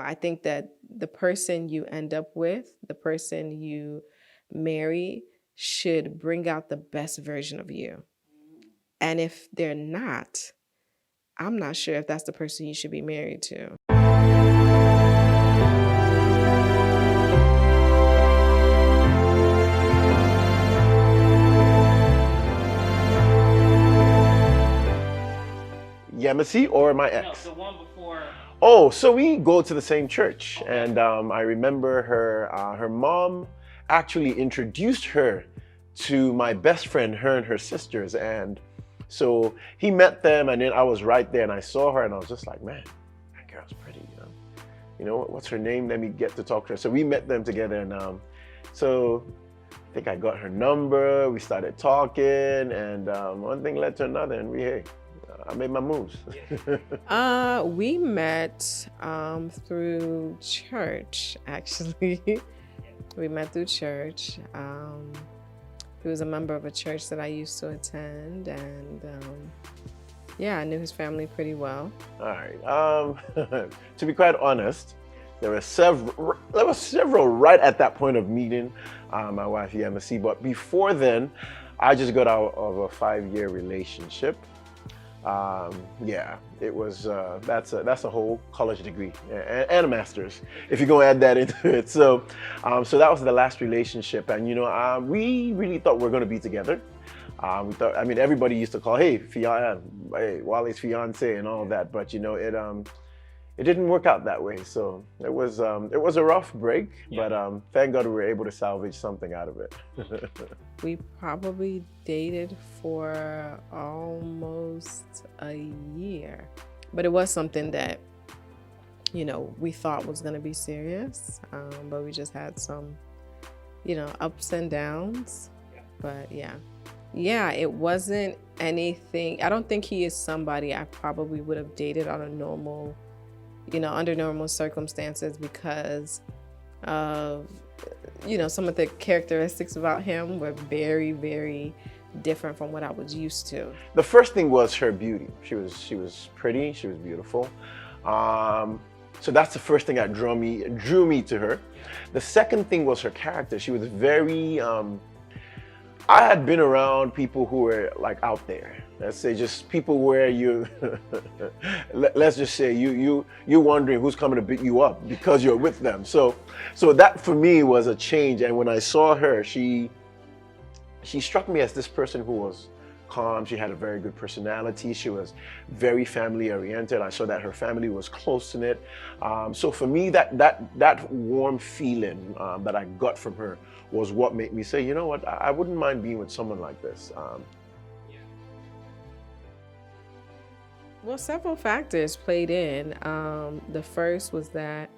I think that the person you end up with, the person you marry, should bring out the best version of you. And if they're not, I'm not sure if that's the person you should be married to. Yemisi or my ex? No, the one before. Oh, so we go to the same church, okay. And I remember her mom actually introduced her to my best friend, her and her sisters, and so he met them, and then I was right there, and I saw her, and I was just like, man, that girl's pretty, you know, what's her name? Let me get to talk to her. So we met them together, and so I think I got her number. We started talking, and one thing led to another, and I made my moves. We met through church, actually. We met through church. He was a member of a church that I used to attend, and yeah, I knew his family pretty well. All right. To be quite honest, there were several right at that point of meeting my wife Yemisi, but before then, I just got out of a 5-year relationship. Yeah, it was, that's a whole college degree and a master's, if you're gonna add that into it. So that was the last relationship, and we really thought we were gonna be together. We thought, I mean, everybody used to call, hey, Wale's fiance and all of that, but it didn't work out that way. So it was a rough break, yeah. But thank God we were able to salvage something out of it. We probably dated for almost a year, but it was something that, we thought was going to be serious, but we just had some, ups and downs. Yeah. But yeah, it wasn't anything. I don't think he is somebody I probably would have dated on a normal, under normal circumstances, because of, some of the characteristics about him were very, very different from what I was used to. The first thing was her beauty. She was pretty, she was beautiful. So that's the first thing that drew me to her. The second thing was her character. She was very, I had been around people who were like out there. Let's say just people where let's just say you're wondering who's coming to beat you up because you're with them. So that for me was a change. And when I saw her, she struck me as this person who was calm. She had a very good personality. She was very family oriented. I saw that her family was close knit. So for me, that warm feeling that I got from her was what made me say, you know what, I wouldn't mind being with someone like this. Well, several factors played in. The first was that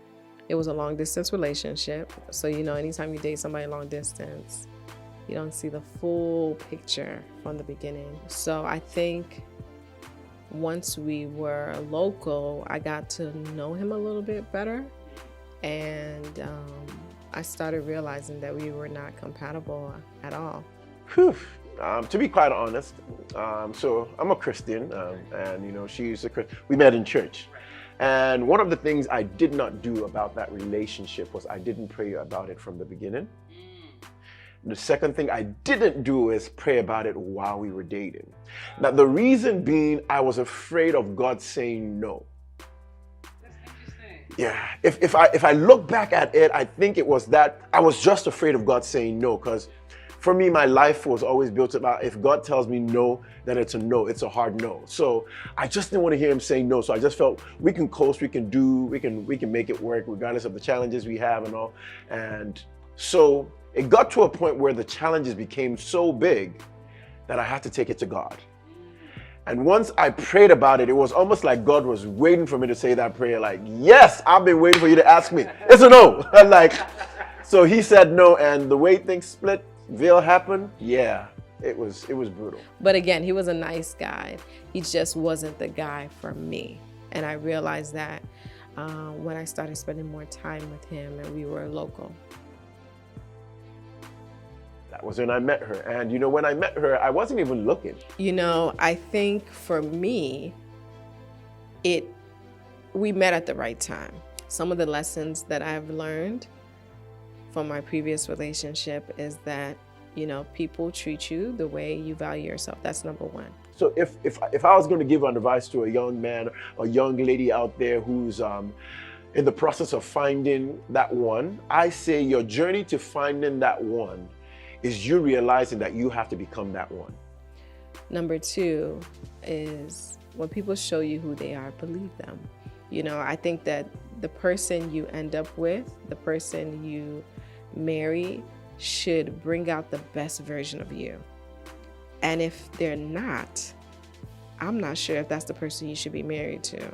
it was a long distance relationship. So, anytime you date somebody long distance, you don't see the full picture from the beginning. So I think once we were local, I got to know him a little bit better. And I started realizing that we were not compatible at all. Whew. To be quite honest, so I'm a Christian, and she's a Christian. We met in church, and one of the things I did not do about that relationship was I didn't pray about it from the beginning. The second thing I didn't do is pray about it while we were dating. Now the reason being, I was afraid of God saying no. That's interesting. Yeah, if I look back at it, I think it was that I was just afraid of God saying no, because for me, my life was always built about if God tells me no, then it's a no. It's a hard no. So I just didn't want to hear him say no. So I just felt we can coast, we can make it work regardless of the challenges we have and all. And so it got to a point where the challenges became so big that I had to take it to God. And once I prayed about it, it was almost like God was waiting for me to say that prayer, like, yes, I've been waiting for you to ask me. It's a no. So he said no, and the way things split, veil happened, yeah, it was brutal. But again, he was a nice guy. He just wasn't the guy for me. And I realized that when I started spending more time with him and we were local. That was when I met her. And when I met her, I wasn't even looking. I think for me, we met at the right time. Some of the lessons that I've learned from my previous relationship is that, you know, people treat you the way you value yourself. That's number one. So if I was going to give an advice to a young man or young lady out there who's in the process of finding that one, I say your journey to finding that one is you realizing that you have to become that one. Number two is when people show you who they are, believe them. You know, I think that the person you end up with, the person you marry, should bring out the best version of you. And if they're not, I'm not sure if that's the person you should be married to.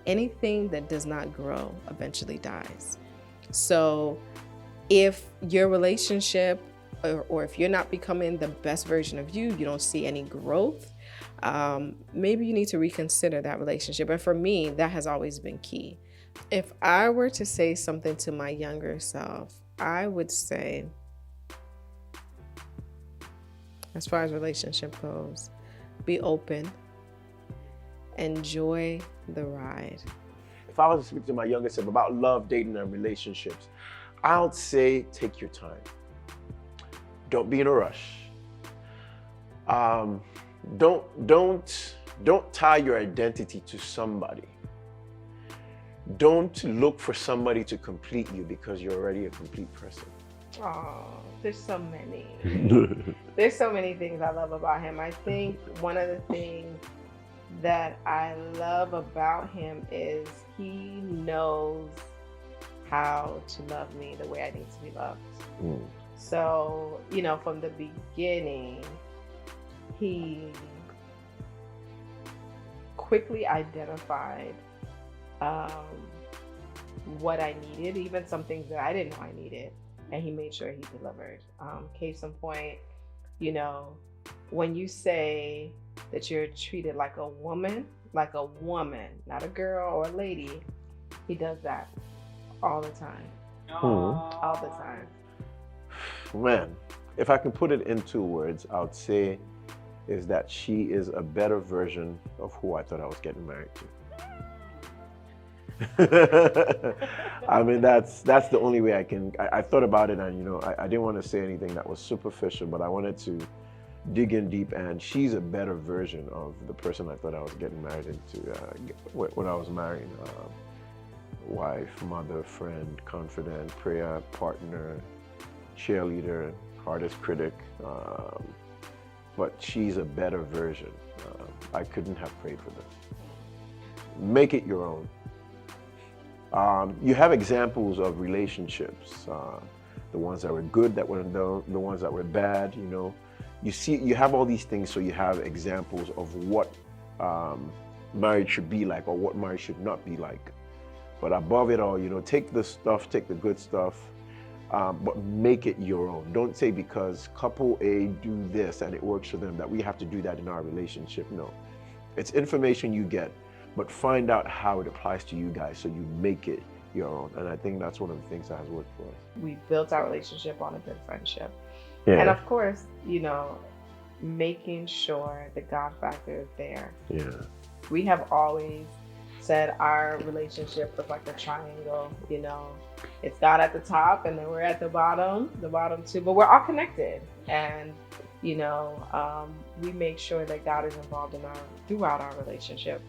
Anything that does not grow eventually dies. So if your relationship or if you're not becoming the best version of you, you don't see any growth, maybe you need to reconsider that relationship. And for me, that has always been key. If I were to say something to my younger self, I would say, as far as relationship goes, be open, enjoy the ride. If I was to speak to my younger self about love, dating, and relationships, I would say take your time. Don't be in a rush. Don't tie your identity to somebody. Don't look for somebody to complete you because you're already a complete person. Oh, there's so many. There's so many things I love about him. I think one of the things that I love about him is he knows how to love me the way I need to be loved. Mm. So, you know, from the beginning, he quickly identified what I needed, even some things that I didn't know I needed, and he made sure he delivered. Case in point, you know, when you say that you're treated like a woman, not a girl or a lady, he does that all the time. All the time. Man, if I can put it into words, I would say is that she is a better version of who I thought I was getting married to. I mean, that's the only way I thought about it, and you know, I didn't want to say anything that was superficial, but I wanted to dig in deep, and she's a better version of the person I thought I was getting married into when I was marrying. Wife, mother, friend, confidant, prayer partner, cheerleader, hardest critic, but she's a better version. I couldn't have prayed for this. Make it your own. You have examples of relationships, the ones that were good, the ones that were bad, you know. You have all these things, so you have examples of what marriage should be like or what marriage should not be like. But above it all, you know, take the good stuff, but make it your own. Don't say because couple A do this and it works for them that we have to do that in our relationship. No, it's information you get, but find out how it applies to you guys so you make it your own. And I think that's one of the things that has worked for us. We built our relationship on a good friendship. Yeah. And of course, you know, making sure the God factor is there. Yeah. We have always said our relationship was like a triangle, you know. It's God at the top and then we're at the bottom too, but we're all connected. And, you know, we make sure that God is involved throughout our relationship.